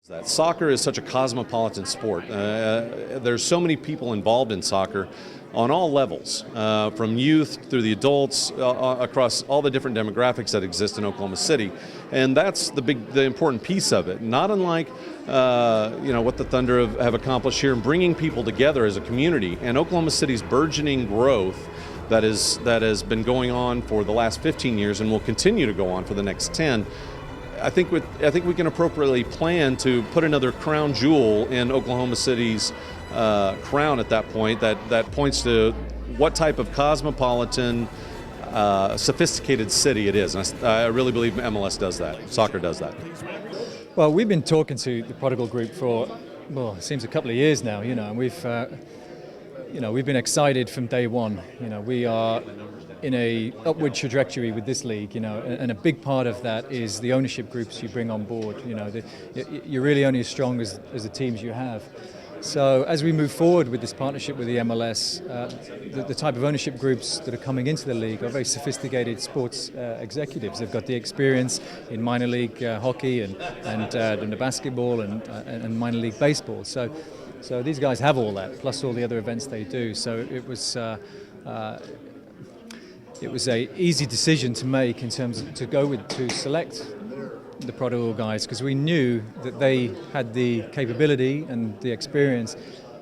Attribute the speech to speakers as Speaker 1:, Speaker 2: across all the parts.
Speaker 1: That soccer is such a cosmopolitan sport. There's so many people involved in soccer on all levels, from youth through the adults, across all the different demographics that exist in Oklahoma City, and that's the important piece of it. Not unlike what the Thunder have accomplished here in bringing people together as a community, and Oklahoma City's burgeoning growth that has been going on for the last 15 years and will continue to go on for the next 10. I think we can appropriately plan to put another crown jewel in Oklahoma City's crown at that point that points to what type of cosmopolitan, sophisticated city it is. And I really believe MLS does that. Soccer does that.
Speaker 2: Well, we've been talking to the Prodigal group for, it seems a couple of years now, and we've been excited from day one. We are in a upward trajectory with this league, and a big part of that is the ownership groups you bring on board. You're really only as strong as the teams you have. So as we move forward with this partnership with the MLS, the type of ownership groups that are coming into the league are very sophisticated sports executives. They've got the experience in minor league hockey and the basketball and minor league baseball. So these guys have all that, plus all the other events they do. So it was a easy decision to make in terms of to select the Prodigal guys, because we knew that they had the capability and the experience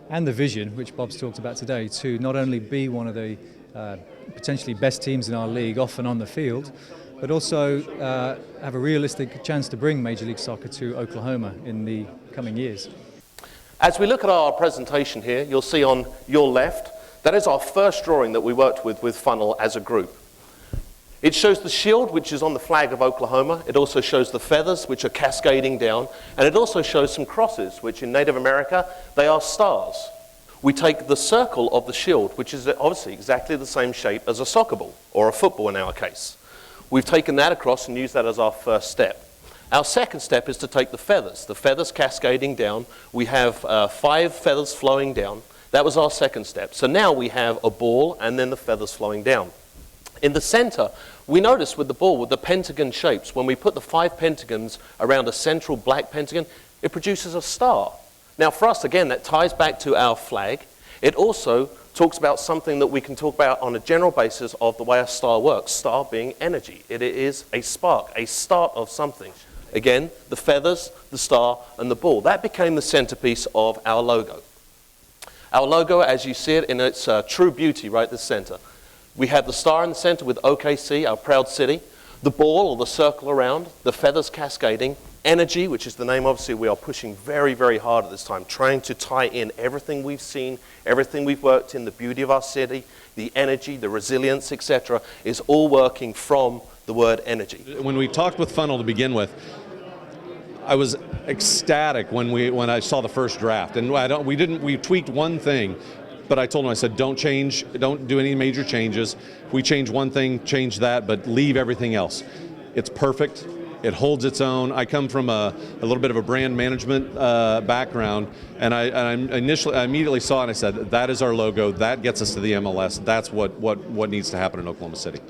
Speaker 2: and the vision, which Bob's talked about today, to not only be one of the potentially best teams in our league off and on the field, but also have a realistic chance to bring Major League Soccer to Oklahoma in the coming years.
Speaker 3: As we look at our presentation here, you'll see on your left, that is our first drawing that we worked with Funnel as a group. It shows the shield, which is on the flag of Oklahoma. It also shows the feathers, which are cascading down. And it also shows some crosses, which in Native America, they are stars. We take the circle of the shield, which is obviously exactly the same shape as a soccer ball, or a football in our case. We've taken that across and used that as our first step. Our second step is to take the feathers cascading down. We have 5 feathers flowing down. That was our second step. So now we have a ball and then the feathers flowing down. In the center, we noticed with the ball, with the pentagon shapes, when we put the 5 pentagons around a central black pentagon, it produces a star. Now for us, again, that ties back to our flag. It also talks about something that we can talk about on a general basis of the way a star works, star being energy. It is a spark, a start of something. Again, the feathers, the star, and the ball. That became the centerpiece of our logo. Our logo, as you see it in its true beauty right at the center. We have the star in the center with OKC, our proud city, the ball or the circle around, the feathers cascading, energy, which is the name obviously we are pushing very, very hard at this time, trying to tie in everything we've seen, everything we've worked in, the beauty of our city, the energy, the resilience, etc., is all working from the word energy.
Speaker 1: When we talked with Funnel to begin with, I was ecstatic when I saw the first draft, and we tweaked one thing, but I told him, I said, don't do any major changes. If we change one thing, change that, but leave everything else. It's perfect. It holds its own. I come from a little bit of a brand management background, and I immediately saw it and I said, that is our logo. That gets us to the MLS. That's what needs to happen in Oklahoma City.